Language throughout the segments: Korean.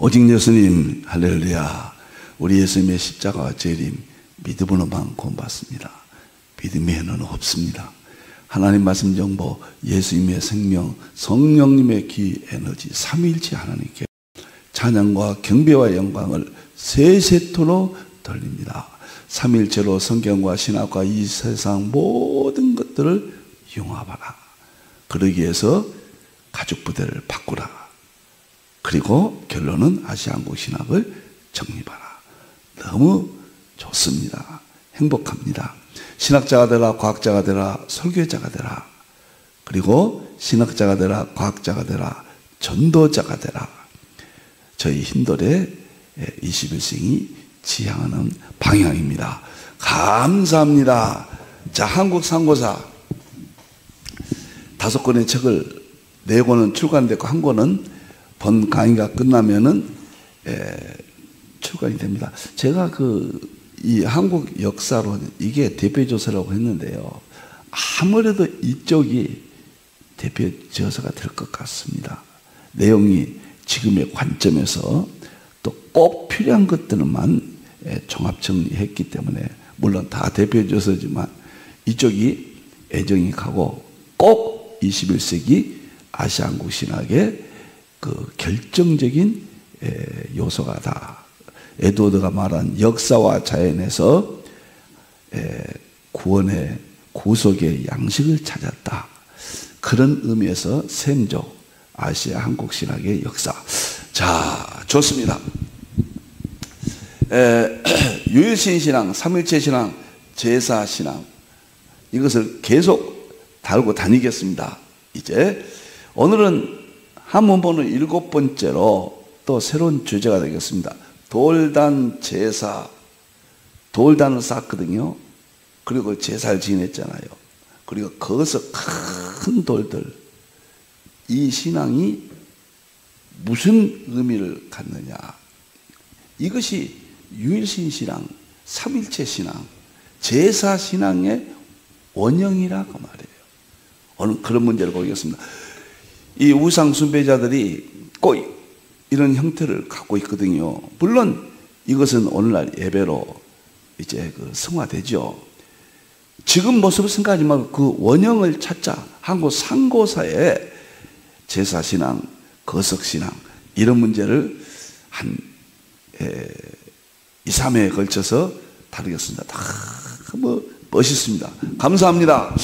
오직 예수님 할렐루야. 우리 예수님의 십자가와 재림 믿음으로만 구원받습니다. 믿음이 에너는 없습니다. 하나님 말씀 정보, 예수님의 생명, 성령님의 기 에너지, 삼위일체 하나님께 찬양과 경배와 영광을 세세토록 돌립니다. 삼위일체로 성경과 신학과 이 세상 모든 것들을 융합하라. 그러기 위해서 가죽 부대를 바꾸라. 그리고 결론은 아시아한국 신학을 정립하라. 너무 좋습니다. 행복합니다. 신학자가 되라, 과학자가 되라, 설교자가 되라. 그리고 신학자가 되라, 과학자가 되라, 전도자가 되라. 저희 힘돌의 21세기 지향하는 방향입니다. 감사합니다. 자, 한국 상고사 5권의 책을 4권은 출간됐고 1권은 본 강의가 끝나면은 출간이 됩니다. 제가 이 한국 역사로 이게 대표조서라고 했는데요. 아무래도 이쪽이 대표조서가 될 것 같습니다. 내용이 지금의 관점에서 또 꼭 필요한 것들만 종합 정리했기 때문에 물론 다 대표조서지만 이쪽이 애정이 가고 꼭 21세기 아시아한국 신학의 그 결정적인 요소가 다 에드워드가 말한 역사와 자연에서 구원의 구속의 양식을 찾았다. 그런 의미에서 샘족 아시아 한국 신학의 역사. 자, 좋습니다. 유일신 신앙, 삼일체 신앙, 제사 신앙 이것을 계속 다루고 다니겠습니다. 이제 오늘은 한문본은 7번째로 또 새로운 주제가 되겠습니다. 돌단 제사. 돌단을 쌓았거든요. 그리고 제사를 지냈잖아요. 그리고 거기서 큰 돌들. 이 신앙이 무슨 의미를 갖느냐. 이것이 유일신 신앙, 삼일체 신앙, 제사 신앙의 원형이라고 말해요. 오늘 그런 문제를 보겠습니다. 이 우상 숭배자들이 꼭 이런 형태를 갖고 있거든요. 물론 이것은 오늘날 예배로 이제 승화되죠. 지금 모습을 생각하지 말고 그 원형을 찾자. 한국 상고사의 제사신앙, 거석신앙 이런 문제를 한 2, 3회에 걸쳐서 다루겠습니다. 너무 멋있습니다. 감사합니다.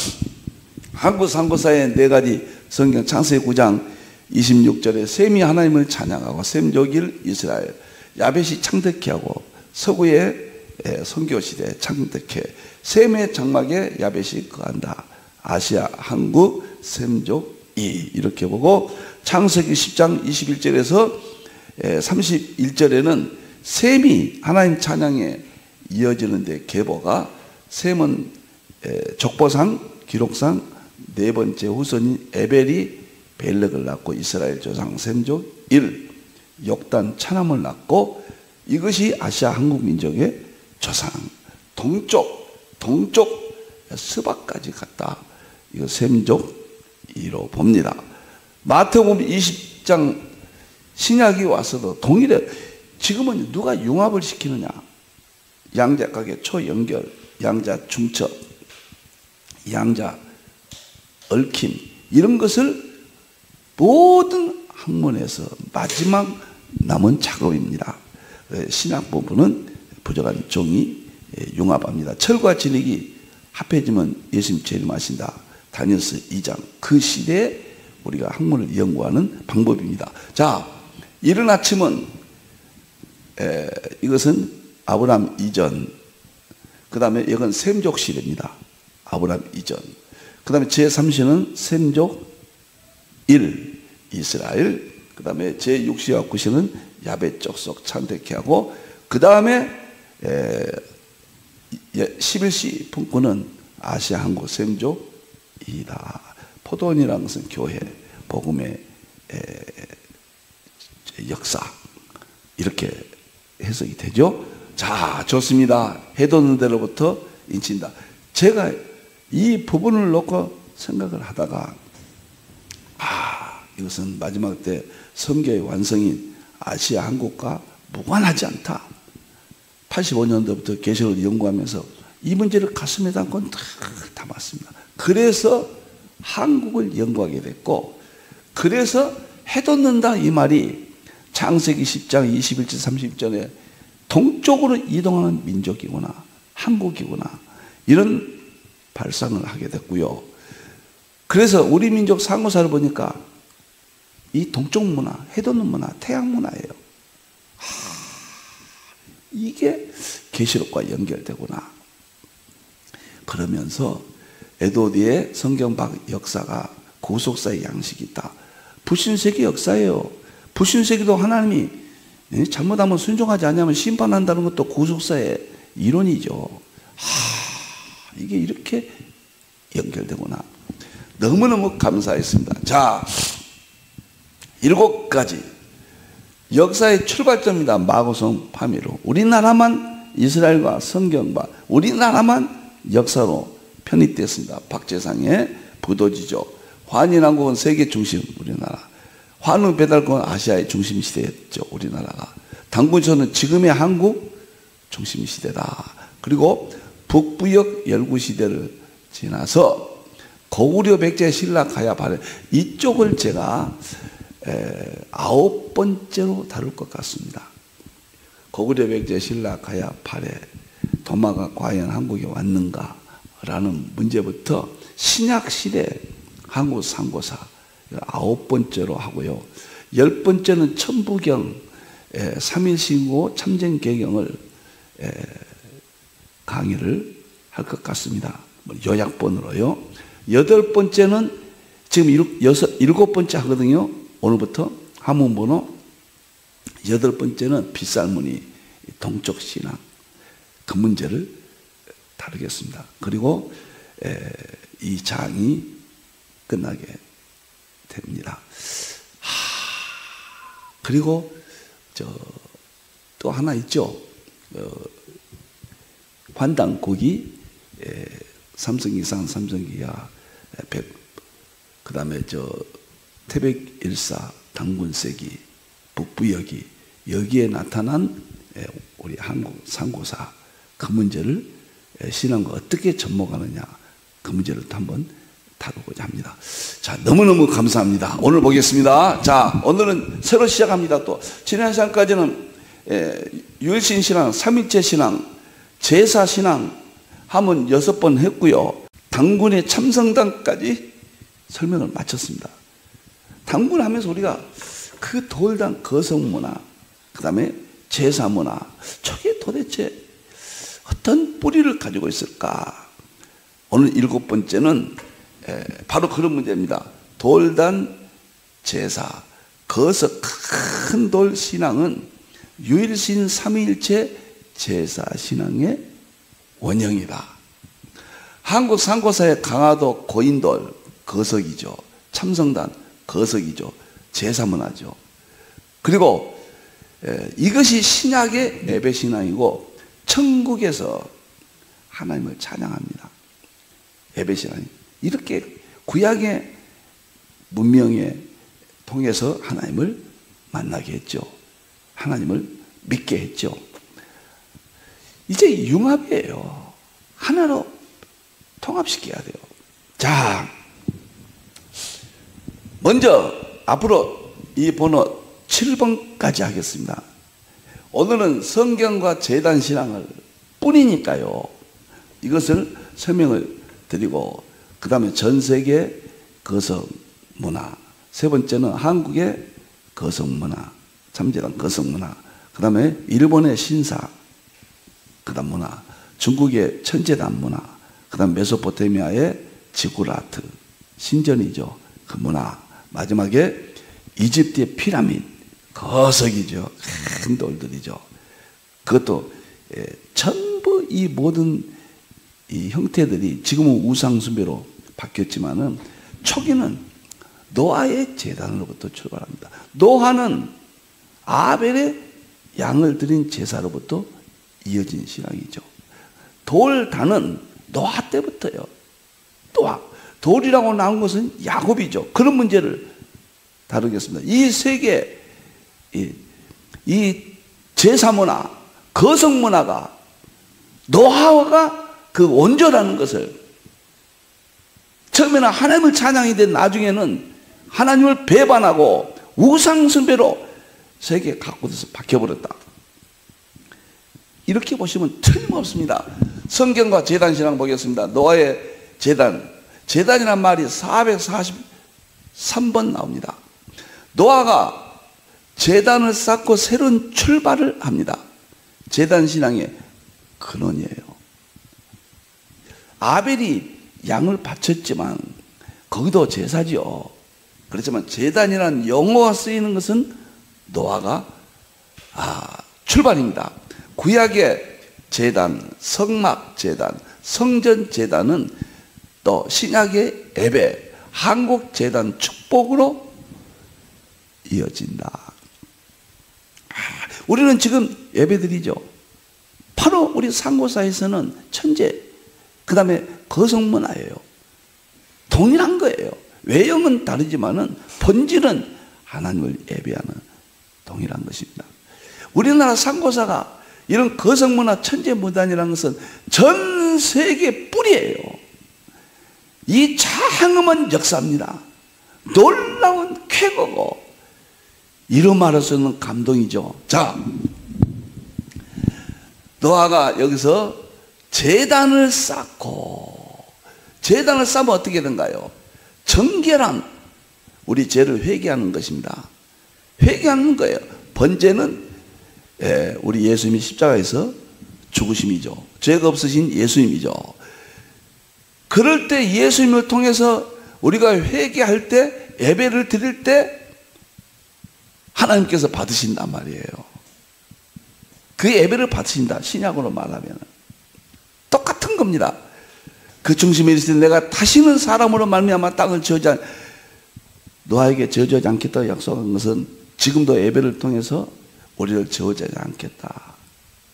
한국 상고사의 4가지 성경 창세기 9장 26절에 셈이 하나님을 찬양하고 셈족일 이스라엘 야벳이 창대케 하고 서구의 선교시대 창대케 셈의 장막에 야벳이 거한다. 아시아 한국 셈족이 이렇게 보고 창세기 10장 21절에서 31절에는 셈이 하나님 찬양에 이어지는데 계보가 셈은 족보상 기록상 4번째 후손인 에벨이 벨렉을 낳고 이스라엘 조상 셈족 1 욕단 차남을 낳고 이것이 아시아 한국 민족의 조상 동쪽 스바까지 갔다. 이거 셈족 2로 봅니다. 마태복음 20장 신약이 와서도 동일해. 지금은 누가 융합을 시키느냐. 양자각의 초연결, 양자 중첩, 양자 얽힘 이런 것을 모든 학문에서 마지막 남은 작업입니다. 신학 부분은 부족한 종이 융합합니다. 철과 진흙이 합해지면 예수님 재림하신다. 다니엘서 2장 그 시대에 우리가 학문을 연구하는 방법입니다. 자, 이른 아침은 이것은 아브라함 이전, 그 다음에 이건 셈족 시대입니다. 아브라함 이전. 그 다음에 제3시는 셈족 1 이스라엘, 그 다음에 제6시와 9시는 야벳 족속 창대케 하고, 그 다음에 11시 분권은 아시아 한국 셈족이다. 포도원이라는 것은 교회, 복음의 역사 이렇게 해석이 되죠. 자, 좋습니다. 해돋는 대로부터 인친다. 제가 이 부분을 놓고 생각을 하다가 이것은 마지막 때 성교의 완성인 아시아 한국과 무관하지 않다. 85년도부터 계시록을 연구하면서 이 문제를 가슴에 담고 다 담았습니다. 그래서 한국을 연구하게 됐고, 그래서 해돋는다 이 말이 창세기 10장 21절 30절에 동쪽으로 이동하는 민족이구나, 한국이구나, 이런 발상을 하게 됐고요. 그래서 우리 민족 상고사를 보니까 이 동쪽 문화, 해돋는 문화, 태양 문화예요. 이게 계시록과 연결되구나. 그러면서 에도디의 성경학 역사가 구속사의 양식이 있다. 불신세계 역사예요. 불신세계도 하나님이 잘못하면 순종하지 않으면 심판한다는 것도 구속사의 이론이죠. 이게 이렇게 연결되구나. 너무너무 감사했습니다. 자, 7가지 역사의 출발점이다. 마고성 파미로 우리나라만 이스라엘과 성경과 우리나라만 역사로 편입됐습니다. 박재상의 부도지죠. 환인왕국은 세계 중심 우리나라, 환우 배달국은 아시아의 중심 시대였죠. 우리나라가. 당군서는 지금의 한국 중심 시대다. 그리고 북부역 열구 시대를 지나서 고구려 백제 신라 가야 발해, 이쪽을 제가 9번째로 다룰 것 같습니다. 고구려 백제 신라 가야 발해, 도마가 과연 한국에 왔는가 라는 문제부터 신약시대 한국 상고사 9번째로 하고요. 10번째는 천부경 3.1신고 참전개경을 강의를 할 것 같습니다. 요약본으로요. 8번째는 지금 7번째 하거든요. 오늘부터 한문번호 8번째는 빗살무늬 동쪽신앙, 그 문제를 다루겠습니다. 그리고 이 장이 끝나게 됩니다. 그리고 또 하나 있죠. 환단고기 삼성이상 삼성기야 그 다음에 태백일사 당군세기 북부역이 여기에 나타난 우리 한국 상고사, 그 문제를 신앙과 어떻게 접목하느냐, 그 문제를 또 한번 다루고자 합니다. 자, 너무너무 감사합니다. 오늘 보겠습니다. 자, 오늘은 새로 시작합니다. 또 지난 시간까지는 유일신 신앙, 삼일체 신앙, 제사 신앙 하면 6번 했고요. 당군의 참성당까지 설명을 마쳤습니다. 당군 하면서 우리가 그 돌단 거성 문화, 그 다음에 제사 문화, 저게 도대체 어떤 뿌리를 가지고 있을까? 오늘 7번째는 바로 그런 문제입니다. 돌단 제사, 거서 큰 돌 신앙은 유일신 삼위일체 제사 신앙의 원형이다. 한국 상고사의 강화도 고인돌 거석이죠. 참성단 거석이죠. 제사 문화죠. 그리고 이것이 신약의 예배 신앙이고 천국에서 하나님을 찬양합니다. 예배 신앙이 이렇게 구약의 문명에 통해서 하나님을 만나게 했죠. 하나님을 믿게 했죠. 이제 융합이에요. 하나로 통합시켜야 돼요. 자, 먼저 앞으로 이 번호 7번까지 하겠습니다. 오늘은 성경과 제단 신앙을 뿐이니까요. 이것을 설명을 드리고, 그 다음에 전 세계 거성 문화, 세 번째는 한국의 거성 문화, 참제단 거성 문화, 그 다음에 일본의 신사, 그 다음 문화, 중국의 천제단 문화, 그 다음 메소포타미아의 지구라트, 신전이죠. 그 문화, 마지막에 이집트의 피라미드, 거석이죠. 큰 돌들이죠. 그것도 전부 이 모든 이 형태들이 지금은 우상숭배로 바뀌었지만은 초기는 노아의 제단으로부터 출발합니다. 노아는 아벨의 양을 드린 제사로부터 이어진 신앙이죠. 돌단은 노아 때부터요. 노아. 돌이라고 나온 것은 야곱이죠. 그런 문제를 다루겠습니다. 이 세계 이 제사문화, 거성문화가 노아가 그 원조라는 것을, 처음에는 하나님을 찬양했는데 나중에는 하나님을 배반하고 우상숭배로 세계에 갖고 돼서 바뀌어버렸다. 이렇게 보시면 틀림없습니다. 성경과 제단신앙 보겠습니다. 노아의 제단이란 말이 443번 나옵니다. 노아가 제단을 쌓고 새로운 출발을 합니다. 제단신앙의 근원이에요. 아벨이 양을 바쳤지만 거기도 제사지요. 그렇지만 제단이라는 용어가 쓰이는 것은 노아가 출발입니다. 구약의 제단, 성막 제단, 성전 제단은 또 신약의 예배, 한국 제단 축복으로 이어진다. 우리는 지금 예배드리죠. 바로 우리 상고사에서는 천재, 그 다음에 거성문화예요. 동일한 거예요. 외형은 다르지만은 본질은 하나님을 예배하는 동일한 것입니다. 우리나라 상고사가 이런 거성문화 천재무단이라는 것은 전 세계 뿌리예요. 이 장엄한 역사입니다. 놀라운 쾌거고 이런 말로서는 감동이죠. 자, 노아가 여기서 제단을 쌓고, 제단을 쌓으면 어떻게 된가요? 정결한 우리 죄를 회개하는 것입니다. 회개하는 거예요. 번제는 우리 예수님이 십자가에서 죽으심이죠. 죄가 없으신 예수님이죠. 그럴 때 예수님을 통해서 우리가 회개할 때, 예배를 드릴 때 하나님께서 받으신단 말이에요. 그 예배를 받으신다. 신약으로 말하면 똑같은 겁니다. 그 중심에 있을 때 내가 다시는 사람으로 말미암아 땅을 저주하지, 노아에게 저주하지 않겠다고 약속한 것은 지금도 예배를 통해서 우리를 저주하지 않겠다,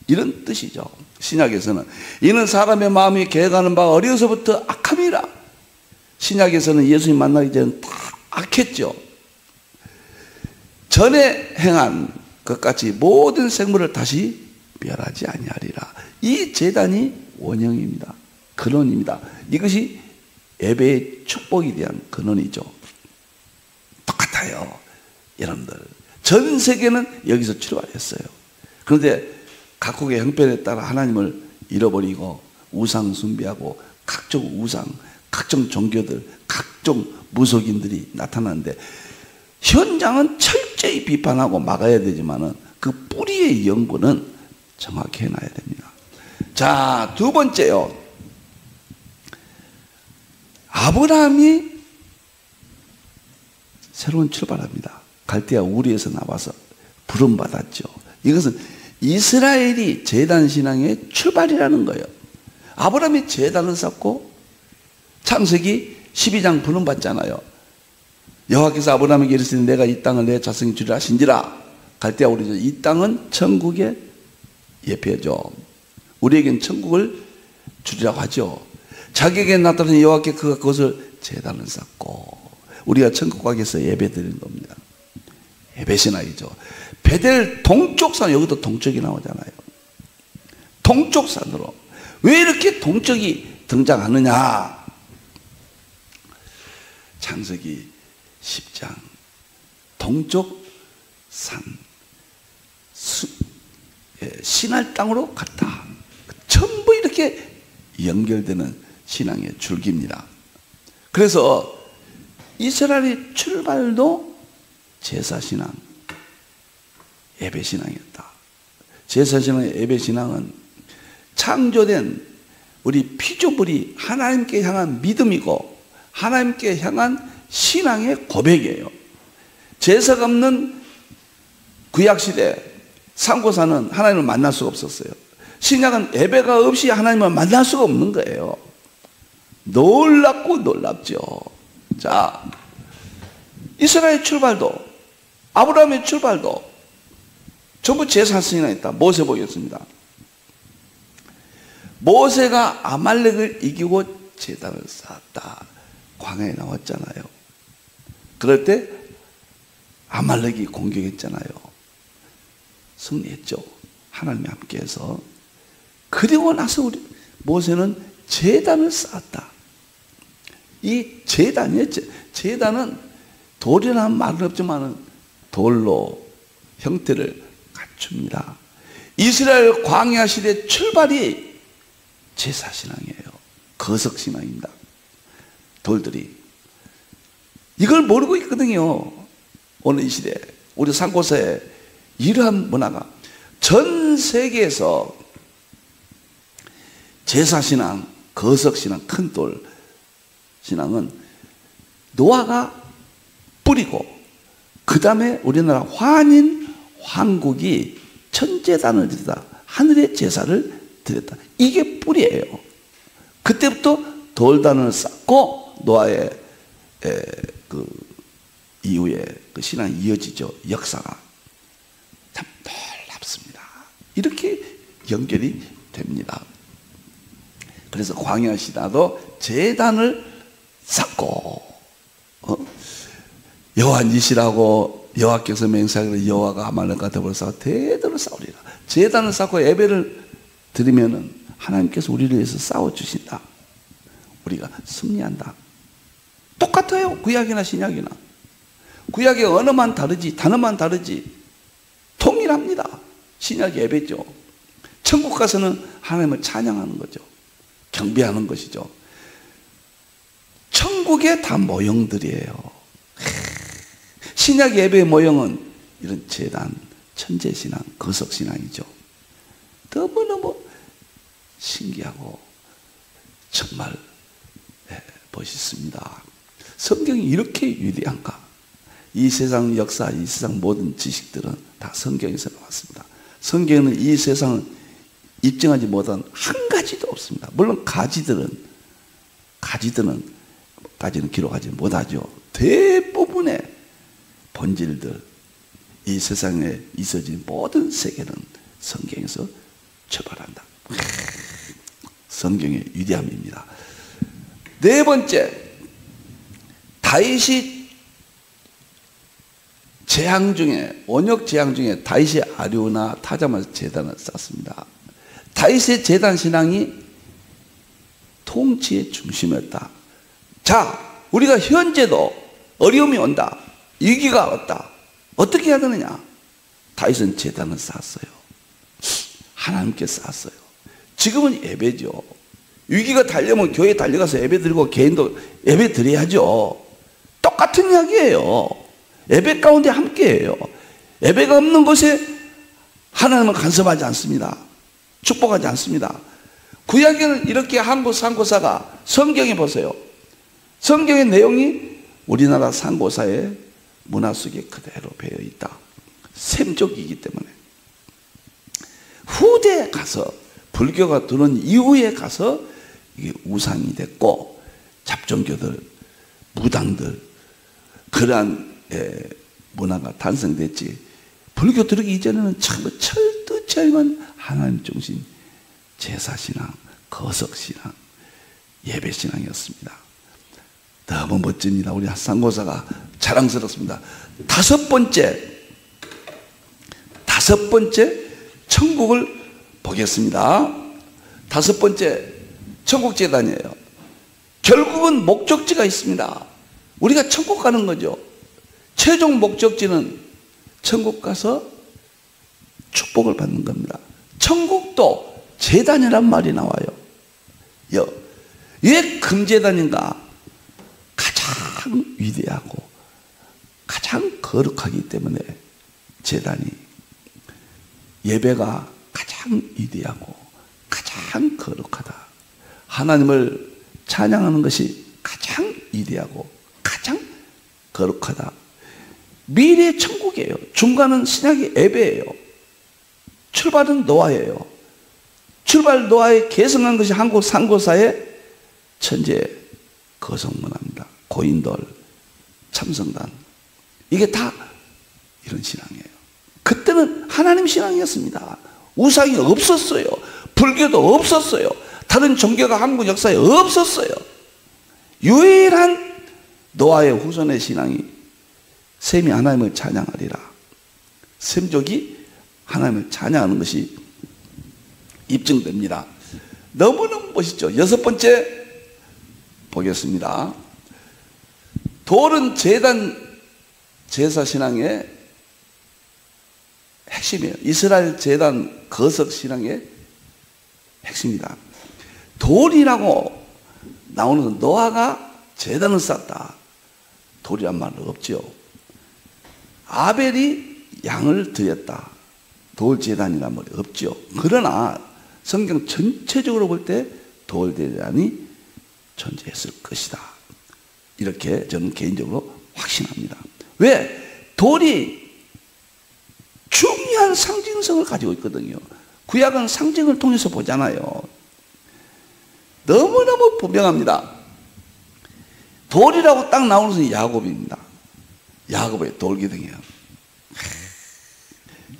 이런 뜻이죠. 신약에서는 이는 사람의 마음이 계획하는 바가 어려서부터 악함이라. 신약에서는 예수님 만나기 전에 다 악했죠. 전에 행한 것같이 모든 생물을 다시 멸하지 아니하리라. 이 제단이 원형입니다. 근원입니다. 이것이 예배의 축복에 대한 근원이죠. 똑같아요. 여러분들, 전 세계는 여기서 출발했어요. 그런데 각국의 형편에 따라 하나님을 잃어버리고 우상 숭배하고 각종 우상, 각종 종교들, 각종 무속인들이 나타나는데 현장은 철저히 비판하고 막아야 되지만은 그 뿌리의 연구는 정확히 해놔야 됩니다. 자, 두 번째요. 아브라함이 새로운 출발합니다. 갈대아 우리에서 나와서 부름받았죠. 이것은 이스라엘이 제단 신앙의 출발이라는 거예요. 아브라함이 제단을 쌓고 창세기 12장 부름받잖아요. 여호와께서 아브라함에게 이르시되 내가 이 땅을 내 자손에게 주리라 하신지라. 갈대아 우리죠. 이 땅은 천국의 예표죠. 우리에겐 천국을 주리라고 하죠. 자기에게 나타난 여호와께 그가 그것을 제단을 쌓고 우리가 천국 가기 위해서 예배 드리는 겁니다. 예배 신앙이죠. 베델 동쪽산, 여기도 동쪽이 나오잖아요. 동쪽산으로. 왜 이렇게 동쪽이 등장하느냐? 창세기 10장 동쪽 산 신할 땅으로 갔다. 전부 이렇게 연결되는 신앙의 줄기입니다. 그래서 이스라엘의 출발도 제사신앙, 예배신앙이었다. 제사신앙, 예배신앙은 창조된 우리 피조물이 하나님께 향한 믿음이고 하나님께 향한 신앙의 고백이에요. 제사가 없는 구약시대 상고사는 하나님을 만날 수가 없었어요. 신약은 예배가 없이 하나님을 만날 수가 없는 거예요. 놀랍고 놀랍죠. 자, 이스라엘 출발도, 아브라함의 출발도 전부 제사신앙이 있다. 모세 보겠습니다. 모세가 아말렉을 이기고 제단을 쌓았다. 광야에 나왔잖아요. 그럴 때 아말렉이 공격했잖아요. 승리했죠. 하나님이 함께해서. 그리고 나서 우리 모세는 제단을 쌓았다. 이 제단이에요. 제단은 돌이라는 말은 없지만 돌로 형태를 갖춥니다. 이스라엘 광야 시대 출발이 제사신앙이에요. 거석신앙입니다. 돌들이 이걸 모르고 있거든요. 오늘 이 시대 우리 산고사에 이러한 문화가 전 세계에서 제사신앙, 거석신앙, 큰돌 신앙은 노아가 뿌리고 그 다음에 우리나라 환인 황국이 천제단을 드렸다. 하늘의 제사를 드렸다. 이게 뿌리예요. 그때부터 돌단을 쌓고 노아의 그 이후에 그 신앙이 이어지죠. 역사가 참 놀랍습니다. 이렇게 연결이 됩니다. 그래서 광야 시대도 제단을 쌓고 여호와 니시라고 여호와께서 맹세하기를 여호와가 아말렉과 더불어 싸워 대대로 싸우리라. 제단을 쌓고 예배를 드리면은 하나님께서 우리를 위해서 싸워주신다. 우리가 승리한다. 똑같아요. 구약이나 신약이나. 구약의 언어만 다르지 단어만 다르지 통일합니다. 신약 예배죠. 천국 가서는 하나님을 찬양하는 거죠. 경배하는 것이죠. 천국의 다 모형들이에요. 신약 예배의 모형은 이런 제단, 천재신앙, 거석신앙이죠. 너무너무 신기하고 정말 멋있습니다. 성경이 이렇게 위대한가? 이 세상 역사, 이 세상 모든 지식들은 다 성경에서 나왔습니다. 성경에는 이 세상을 입증하지 못한 한 가지도 없습니다. 물론 가지는 기록하지 못하죠. 대부분의 본질들, 이 세상에 있어진 모든 세계는 성경에서 출발한다. 성경의 위대함입니다. 네 번째, 다윗이 재앙 중에, 원역 재앙 중에 다윗이 아류나 타자마자 제단을 쌓습니다. 다윗의 제단 신앙이 통치의 중심이었다. 자, 우리가 현재도 어려움이 온다. 위기가 왔다. 어떻게 해야 되느냐? 다윗은 제단을 쌓았어요. 하나님께 쌓았어요. 지금은 예배죠. 위기가 달려면 교회에 달려가서 예배 드리고 개인도 예배 드려야죠. 똑같은 이야기예요. 예배 가운데 함께해요. 예배가 없는 곳에 하나님은 간섭하지 않습니다. 축복하지 않습니다. 구약에는 이렇게 한국 상고사가 성경에 보세요. 성경의 내용이 우리나라 상고사의 문화 속에 그대로 배어 있다. 셈족이기 때문에 후대에 가서 불교가 들어온 이후에 가서 이게 우상이 됐고 잡종교들, 무당들 그러한 문화가 탄생됐지. 불교 들어오기 이전에는 참 철두철미한 하나님 중심 제사신앙, 거석신앙, 예배신앙이었습니다. 너무 멋집니다. 우리 상고사가 자랑스럽습니다. 다섯 번째 천국을 보겠습니다. 다섯 번째 천국 재단이에요. 결국은 목적지가 있습니다. 우리가 천국 가는 거죠. 최종 목적지는 천국 가서 축복을 받는 겁니다. 천국도 재단이란 말이 나와요. 왜 금재단인가? 가장 위대하고 가장 거룩하기 때문에 재단이, 예배가 가장 위대하고 가장 거룩하다. 하나님을 찬양하는 것이 가장 위대하고 가장 거룩하다. 미래의 천국이에요. 중간은 신약의 예배예요. 출발은 노아예요. 출발 노아에 계승한 것이 한국 상고사의 천재 거성문화입니다. 고인돌, 참성단, 이게 다 이런 신앙이에요. 그때는 하나님 신앙이었습니다. 우상이 없었어요. 불교도 없었어요. 다른 종교가 한국 역사에 없었어요. 유일한 노아의 후손의 신앙이 셈이 하나님을 찬양하리라. 셈족이 하나님을 찬양하는 것이 입증됩니다. 너무너무 멋있죠. 여섯 번째 보겠습니다. 돌은 제사 신앙의 핵심이에요. 이스라엘 제단 거석 신앙의 핵심이다. 돌이라고 나오는 건 노아가 제단을 쌓았다. 돌이란 말은 없죠. 아벨이 양을 드렸다. 돌 제단이란 말이 없죠. 그러나 성경 전체적으로 볼 때 돌 제단이 존재했을 것이다. 이렇게 저는 개인적으로 확신합니다. 왜? 돌이 중요한 상징성을 가지고 있거든요. 구약은 상징을 통해서 보잖아요. 너무너무 분명합니다. 돌이라고 딱 나오는 것은 야곱입니다. 야곱의 돌기둥이에요.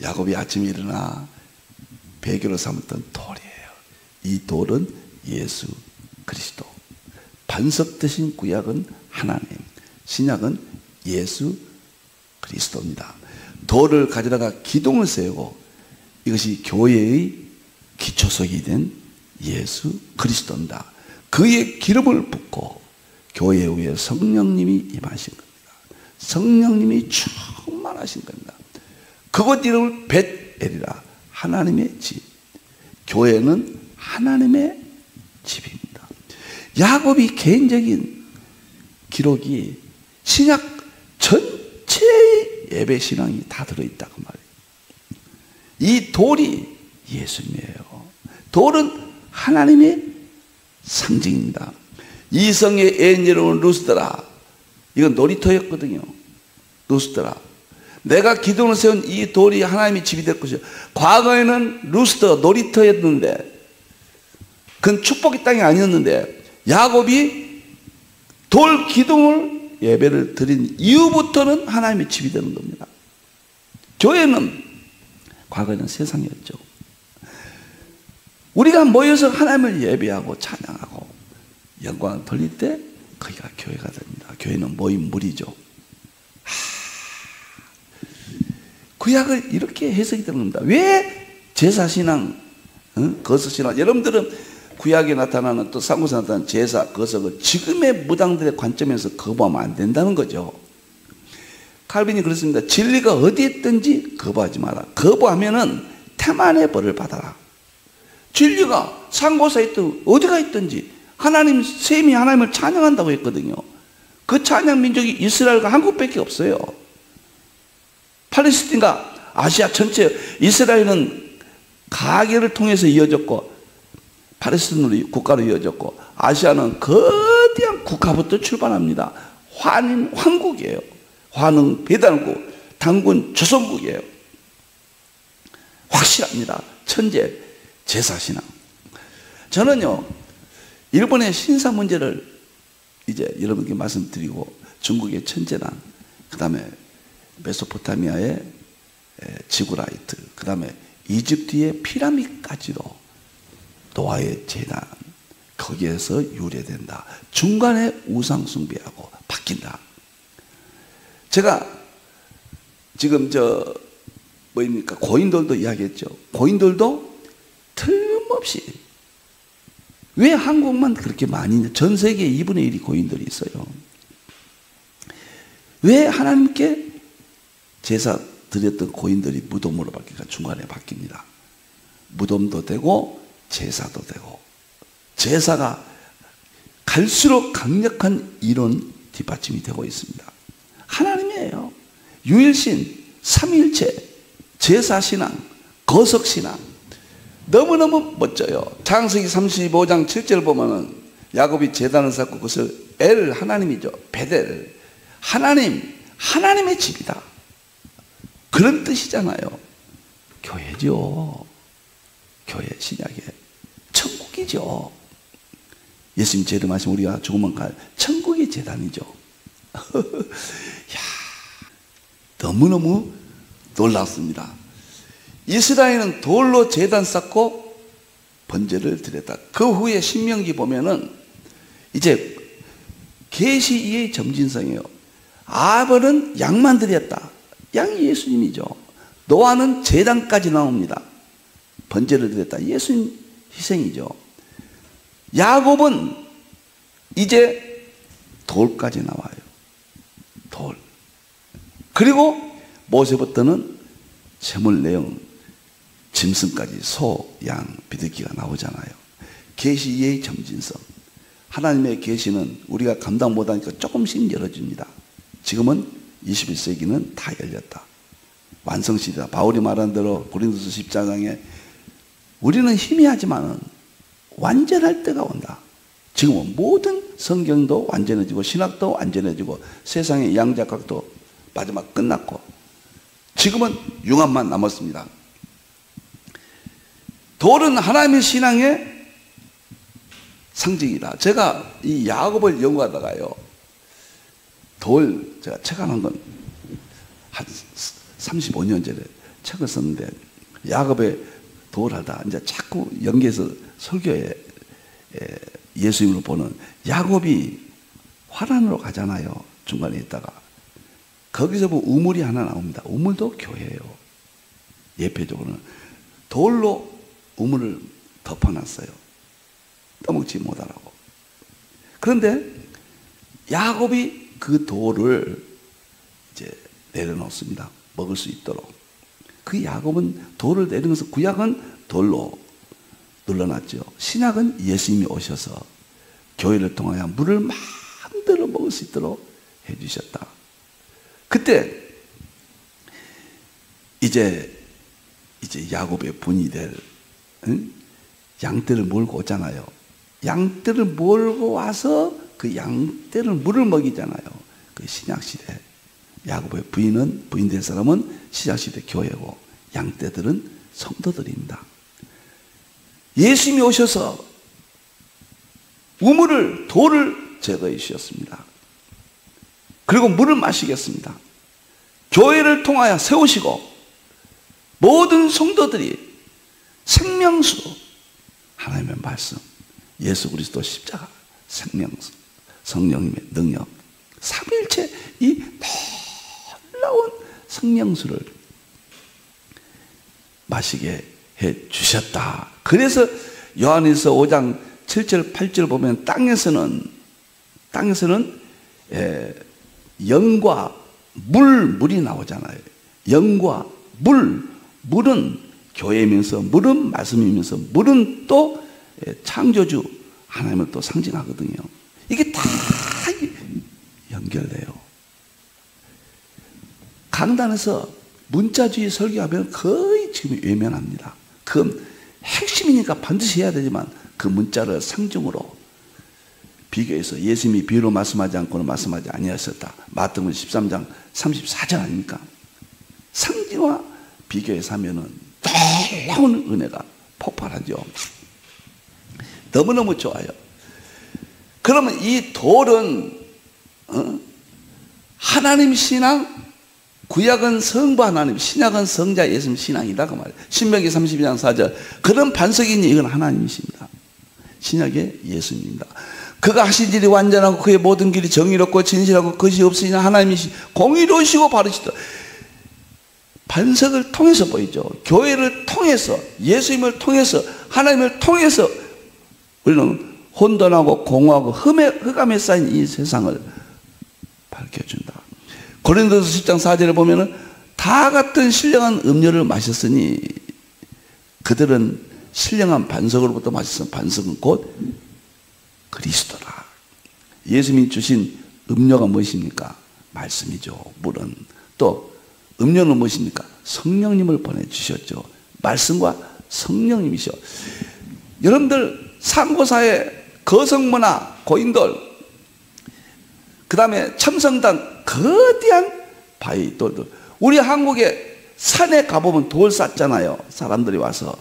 야곱이 아침에 일어나 베개로 삼았던 돌이에요. 이 돌은 예수 그리스도. 반석 대신 구약은 하나님, 신약은 예수 그리스도입니다. 돌을 가져다가 기둥을 세우고 이것이 교회의 기초석이 된 예수 그리스도입니다. 그의 기름을 붓고 교회 위에 성령님이 임하신 겁니다. 성령님이 충만하신 겁니다. 그것 이름을 벳엘이라, 하나님의 집. 교회는 하나님의 집입니다. 야곱이 개인적인 기록이 신약 전체의 예배 신앙이 다 들어있다고 말이에요. 이 돌이 예수님이에요. 돌은 하나님의 상징입니다. 이성의 애인 이름은 루스드라. 이건 놀이터였거든요. 루스드라. 내가 기둥을 세운 이 돌이 하나님의 집이 될 것이요. 과거에는 루스더 놀이터였는데 그건 축복의 땅이 아니었는데 야곱이 돌 기둥을 예배를 드린 이후부터는 하나님의 집이 되는 겁니다. 교회는 과거에는 세상이었죠. 우리가 모여서 하나님을 예배하고 찬양하고 영광을 돌릴 때 거기가 교회가 됩니다. 교회는 모인 무리죠. 구약을 이렇게 해석이 되는 겁니다. 왜 제사신앙, 거석신앙, 여러분들은 구약에 나타나는 또 삼국에 나타나는 제사, 거석을 지금의 무당들의 관점에서 거부하면 안 된다는 거죠. 칼빈이 그렇습니다. 진리가 어디에 있든지 거부하지 마라. 거부하면은 태만의 벌을 받아라. 진리가 상고사에 있든 어디가 있든지 하나님, 셈이 하나님을 찬양한다고 했거든요. 그 찬양 민족이 이스라엘과 한국밖에 없어요. 팔레스틴과 아시아 전체, 이스라엘은 가계를 통해서 이어졌고 팔레스틴으로 국가로 이어졌고 아시아는 거대한 국가부터 출발합니다. 환인 황국이에요. 환흥 배달국, 당군 조선국이에요. 확실합니다. 천재 제사신앙. 저는요 일본의 신사 문제를 이제 여러분께 말씀드리고 중국의 천재란, 그 다음에 메소포타미아의 지구라이트, 그 다음에 이집트의 피라미드까지도 노아의 재단, 거기에서 유래된다. 중간에 우상 숭배하고 바뀐다. 제가 지금 고인돌도 이야기했죠. 고인돌도 틀림없이 왜 한국만 그렇게 많이 있냐? 전 세계에 2분의 1이 고인돌이 있어요. 왜 하나님께 제사 드렸던 고인들이 무덤으로 바뀌니까 중간에 바뀝니다. 무덤도 되고 제사도 되고, 제사가 갈수록 강력한 이론 뒷받침이 되고 있습니다. 하나님이에요. 유일신, 삼위일체, 제사신앙, 거석신앙, 너무너무 멋져요. 창세기 35장 7절 보면은 야곱이 제단을 쌓고 그것을 엘, 하나님이죠. 베델, 하나님, 하나님의 집이다. 그런 뜻이잖아요. 교회죠. 교회, 신약의 천국이죠. 예수님 재림하시면 우리가 죽으면 갈 천국의 재단이죠. 너무너무 놀랐습니다. 이스라엘은 돌로 제단 쌓고 번제를 드렸다. 그 후에 신명기 보면은 이제 계시 이의 점진성이에요. 아벨은 양만 드렸다. 양이 예수님이죠. 노아는 제단까지 나옵니다. 번제를 드렸다. 예수님 희생이죠. 야곱은 이제 돌까지 나와요. 돌. 그리고 모세부터는 세물 내용, 짐승까지 소, 양, 비둘기가 나오잖아요. 계시의 점진성. 하나님의 계시는 우리가 감당 못하니까 조금씩 열어줍니다. 지금은 21세기는 다 열렸다. 완성시대다. 바울이 말한 대로 고린도서 14장에 우리는 희미하지만은 완전할 때가 온다. 지금은 모든 성경도 완전해지고 신학도 완전해지고 세상의 양자각도 마지막 끝났고 지금은 융합만 남았습니다. 돌은 하나님의 신앙의 상징이다. 제가 이 야곱을 연구하다가요, 제가 책 하나 건 한 35년 전에 책을 썼는데, 야곱의 돌하다 이제 자꾸 연계해서 설교에 예수님을 보는 야곱이 화란으로 가잖아요. 중간에 있다가 거기서 보면 우물이 하나 나옵니다. 우물도 교회예요. 예표적으로는 돌로 우물을 덮어놨어요. 떠먹지 못하라고. 그런데 야곱이 그 돌을 이제 내려놓습니다. 먹을 수 있도록. 그 야곱은 돌을 내리면서 구약은 돌로 눌러놨죠. 신약은 예수님이 오셔서 교회를 통하여 물을 마음대로 먹을 수 있도록 해주셨다. 그때 이제 야곱의 분이 될 양떼를 몰고 오잖아요. 양떼를 몰고 와서 그 양떼를 물을 먹이잖아요. 그 신약시대. 야곱의 부인 된 사람은 신약시대 교회고 양떼들은 성도들입니다. 예수님이 오셔서 우물을, 돌을 제거해 주셨습니다. 그리고 물을 마시겠습니다. 교회를 통하여 세우시고 모든 성도들이 생명수, 하나님의 말씀, 예수 그리스도 십자가, 생명수, 성령님의 능력, 삼위일체 이 놀라운 생명수를 마시게 해 주셨다. 그래서 요한일서 5장 7절 8절 보면 땅에서는 영과 물이 나오잖아요. 영과 물은 교회이면서 물은 말씀이면서 물은 또 창조주 하나님을 또 상징하거든요. 이게 다 연결돼요. 강단에서 문자주의 설교하면 거의 지금 외면합니다. 그건 핵심이니까 반드시 해야 되지만 그 문자를 상징으로 비교해서 예수님이 비유로 말씀하지 않고는 말씀하지 아니하셨다. 마태복음 13장 34절 아닙니까? 상징과 비교해서 하면은 놀라운 은혜가 폭발하죠. 너무너무 좋아요. 그러면 이 돌은 하나님 신앙, 구약은 성부 하나님, 신약은 성자 예수님 신앙이다 그 말이에요. 신명기 32장 4절. 그런 반석이니 이건 하나님이십니다. 신약의 예수님입니다. 그가 하신 일이 완전하고 그의 모든 길이 정의롭고 진실하고 것이 없으니 하나님이시 공의로우시고 바르시다. 반석을 통해서 보이죠. 교회를 통해서, 예수님을 통해서, 하나님을 통해서 우리는 혼돈하고 공허하고 흑암에 쌓인 이 세상을 밝혀준다. 고린도서 10장 4절에 보면은 다 같은 신령한 음료를 마셨으니 그들은 신령한 반석으로부터 마셨으니 반석은 곧 그리스도라. 예수님이 주신 음료가 무엇입니까? 말씀이죠. 물은. 또 음료는 무엇입니까? 성령님을 보내주셨죠. 말씀과 성령님이시죠. 여러분들 상고사의 거성문화 고인돌, 그 다음에 첨성단 거대한 바위 돌들. 우리 한국에 산에 가보면 돌 쌌잖아요. 사람들이 와서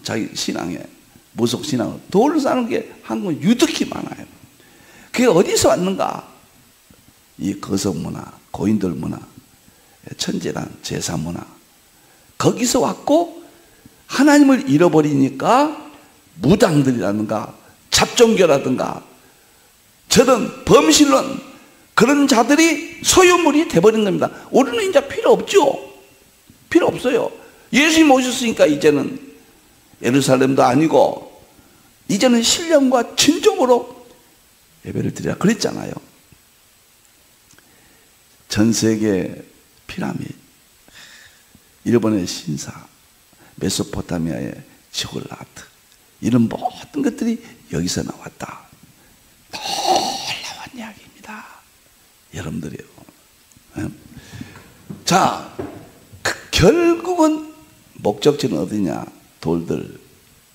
자기 신앙에 무속 신앙을 돌을 쌓는 게 한국은 유득히 많아요. 그게 어디서 왔는가? 이 거성문화, 고인돌 문화, 천재단, 제사문화 거기서 왔고 하나님을 잃어버리니까 무당들이라든가 잡종교라든가 저런 범신론 그런 자들이 소유물이 돼버린 겁니다. 우리는 이제 필요 없죠. 필요 없어요. 예수님 오셨으니까 이제는 예루살렘도 아니고 이제는 신령과 진정으로 예배를 드리라 그랬잖아요. 전 세계 피라미드, 일본의 신사, 메소포타미아의 지골라트, 이런 모든 것들이 여기서 나왔다. 놀라운 이야기입니다. 여러분들이요. 자, 결국은 목적지는 어디냐? 돌들,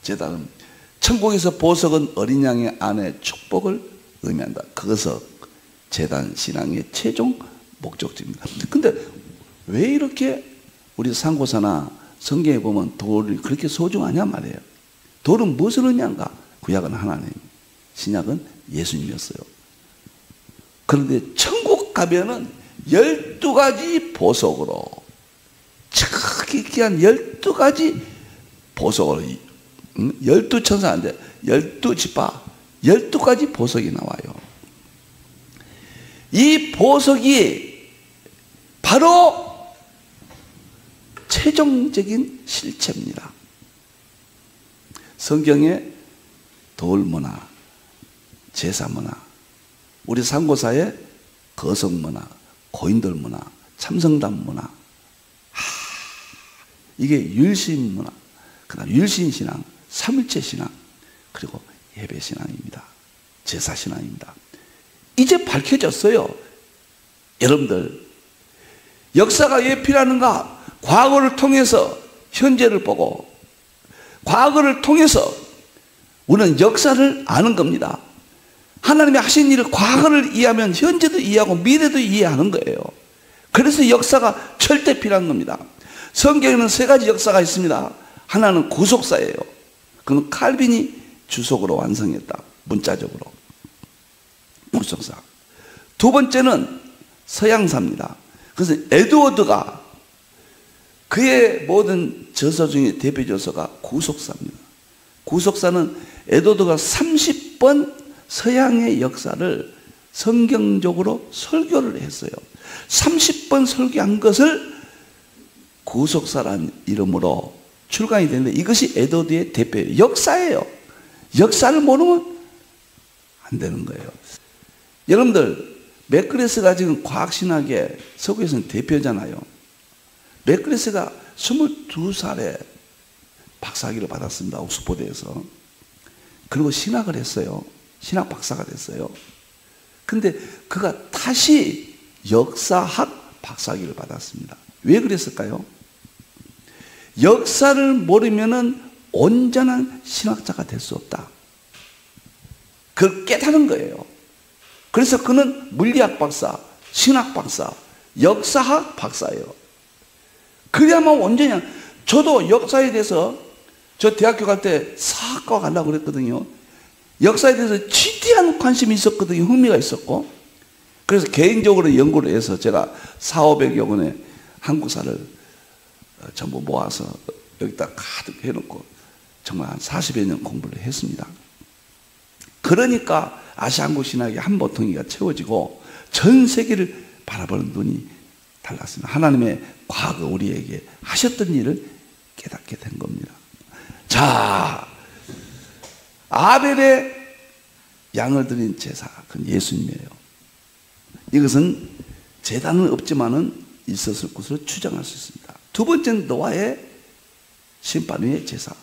제단은 천국에서 보석은 어린 양의 안에 축복을 의미한다. 그것은 제단 신앙의 최종 목적지입니다. 근데 왜 이렇게 우리 상고사나 성경에 보면 돌이 그렇게 소중하냐 말이에요. 돌은 무엇을 의미한가? 구약은 하나님, 신약은 예수님이었어요. 그런데 천국 가면은 12가지 보석으로, 참 귀한 12가지 보석으로, 12천사인데 12지파 12가지 보석이 나와요. 이 보석이 바로 최종적인 실체입니다. 성경의 돌문화, 제사문화, 우리 상고사의 거성문화, 고인돌 문화, 참성담 문화, 이게 율신문화, 그 다음 율신신앙, 삼일체신앙, 그리고 예배신앙입니다. 제사신앙입니다. 이제 밝혀졌어요. 여러분들, 역사가 왜 필요한가? 과거를 통해서 현재를 보고, 과거를 통해서 우리는 역사를 아는 겁니다. 하나님이 하신 일을, 과거를 이해하면 현재도 이해하고 미래도 이해하는 거예요. 그래서 역사가 절대 필요한 겁니다. 성경에는 3가지 역사가 있습니다. 하나는 구속사예요. 그건 칼빈이 주석으로 완성했다. 문자적으로. 구속사. 두 번째는 서양사입니다. 그래서 에드워드가 그의 모든 저서 중에 대표 저서가 구속사입니다. 구속사는 에드워드가 30번 서양의 역사를 성경적으로 설교를 했어요. 30번 설교한 것을 구속사라는 이름으로 출간이 되는데, 이것이 에드워드의 대표예요. 역사예요. 역사를 모르면 안 되는 거예요. 여러분들, 맥크레스가 지금 과학신학의 서구에서는 대표잖아요. 맥크레스가 22살에 박사학위를 받았습니다. 옥스포드에서. 그리고 신학을 했어요. 신학 박사가 됐어요. 근데 그가 다시 역사학 박사학위를 받았습니다. 왜 그랬을까요? 역사를 모르면은 온전한 신학자가 될 수 없다. 그걸 깨달은 거예요. 그래서 그는 물리학 박사, 신학 박사, 역사학 박사예요. 그래야만 온전히, 저도 역사에 대해서, 저 대학교 갈 때 사학과 가려고 그랬거든요. 역사에 대해서 지대한 관심이 있었거든요. 흥미가 있었고. 그래서 개인적으로 연구를 해서 제가 400~500여 권의 한국사를 전부 모아서 여기다 가득 해놓고 정말 한 40여 년 공부를 했습니다. 그러니까 아시아 한국 신학의 한 보통이가 채워지고 전 세계를 바라보는 눈이 달랐습니다. 하나님의 과거 우리에게 하셨던 일을 깨닫게 된 겁니다. 자, 아벨의 양을 드린 제사, 그건 예수님이에요. 이것은 제단은 없지만은 있었을 것으로 추정할 수 있습니다. 두 번째는 노아의 심판 후의 제사.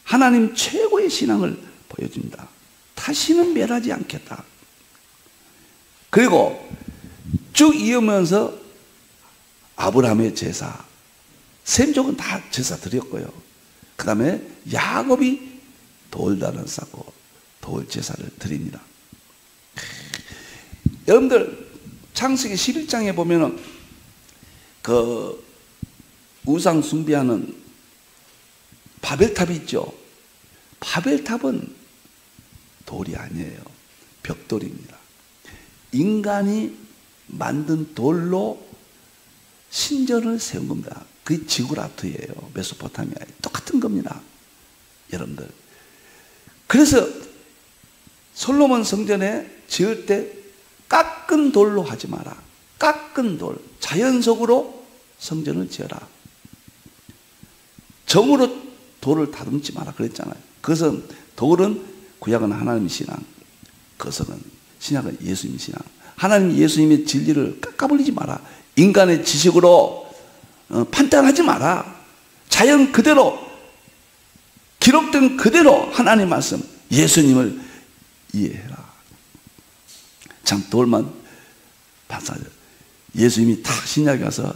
하나님 최고의 신앙을 보여줍니다. 다시는 멸하지 않겠다. 그리고 쭉 이으면서 아브라함의 제사, 셈족은 다 제사 드렸고요. 그 다음에 야곱이 돌단을 쌓고 돌 제사를 드립니다. 여러분들, 창세기 11장에 보면은 그 우상 숭배하는 바벨탑이 있죠. 바벨탑은 돌이 아니에요. 벽돌입니다. 인간이 만든 돌로 신전을 세운 겁니다. 그게 지구라트예요. 메소포타미아에. 똑같은 겁니다. 여러분들. 그래서 솔로몬 성전에 지을 때 깎은 돌로 하지 마라. 깎은 돌, 자연석으로 성전을 지어라. 정으로 돌을 다듬지 마라 그랬잖아요. 그것은 돌은 구약은 하나님의 신앙, 그것은 신약은 예수님의 신앙. 하나님 예수님의 진리를 깎아버리지 마라. 인간의 지식으로 판단하지 마라. 자연 그대로 기록된 그대로 하나님 말씀 예수님을 이해해라. 참 돌만 반사죠. 예수님이 다 신약에 와서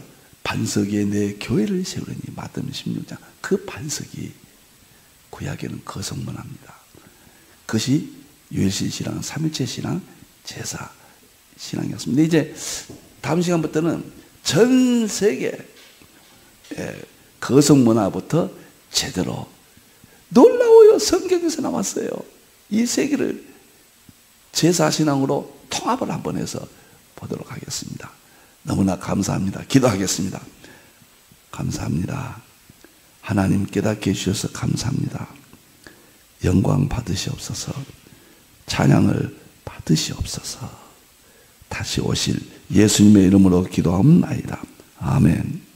반석 위에 내 교회를 세우려니 마태복음 16장 그 반석이 구약에는 거성문화입니다. 그것이 유일신 신앙, 삼일체 신앙, 제사 신앙이었습니다. 이제 다음 시간부터는 전 세계 거성문화부터 제대로 놀라워요. 성경에서 나왔어요. 이 세계를 제사신앙으로 통합을 한번 해서 보도록 하겠습니다. 너무나 감사합니다. 기도하겠습니다. 감사합니다. 하나님 깨닫게 해주셔서 감사합니다. 영광 받으시옵소서. 찬양을 받으시옵소서. 다시 오실 예수님의 이름으로 기도하옵나이다. 아멘.